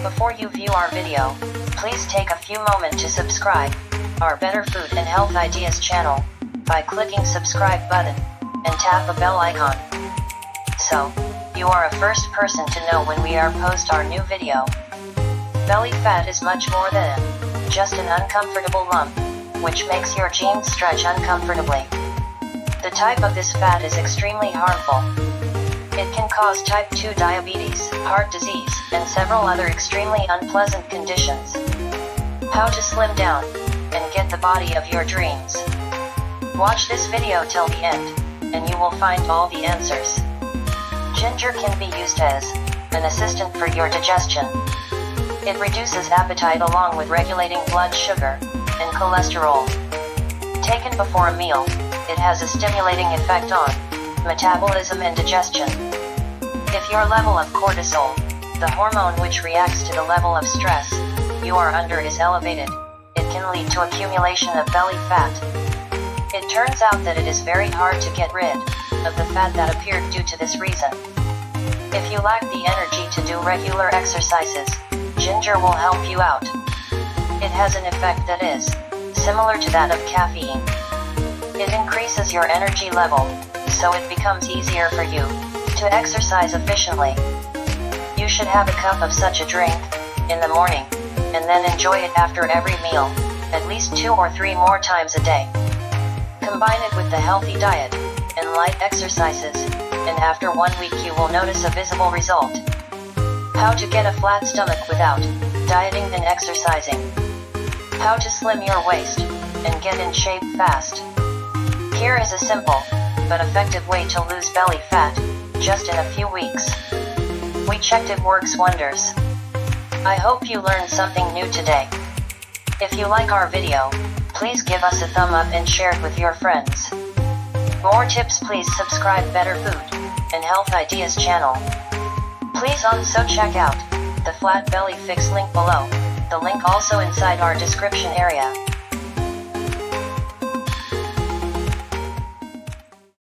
Before you view our video, please take a few moments to subscribe our Better Food and Health Ideas channel by clicking subscribe button and tap a bell icon. So, you are a first person to know when we post our new video. Belly fat is much more than just an uncomfortable lump, which makes your jeans stretch uncomfortably. The type of this fat is extremely harmful. It can cause type 2 diabetes, heart disease, and several other extremely unpleasant conditions. How to slim down and get the body of your dreams. Watch this video till the end, and you will find all the answers. Ginger can be used as an assistant for your digestion. It reduces appetite along with regulating blood sugar and cholesterol. Taken before a meal, it has a stimulating effect on metabolism and digestion. If your level of cortisol, the hormone which reacts to the level of stress you are under, is elevated, it can lead to accumulation of belly fat. It turns out that it is very hard to get rid of the fat that appeared due to this reason. If you lack the energy to do regular exercises, ginger will help you out. It has an effect that is similar to that of caffeine. It increases your energy level, so it becomes easier for you to exercise efficiently. You should have a cup of such a drink in the morning, and then enjoy it after every meal, at least 2 or 3 more times a day. Combine it with the healthy diet and light exercises, and after 1 week you will notice a visible result. How to get a flat stomach without dieting and exercising. How to slim your waist and get in shape fast. Here is a simple but effective way to lose belly fat, just in a few weeks. We checked it works wonders. I hope you learned something new today. If you like our video, please give us a thumb up and share it with your friends. More tips, please subscribe Better Food and Health Ideas channel. Please also check out the flat belly fix link below, the link also inside our description area.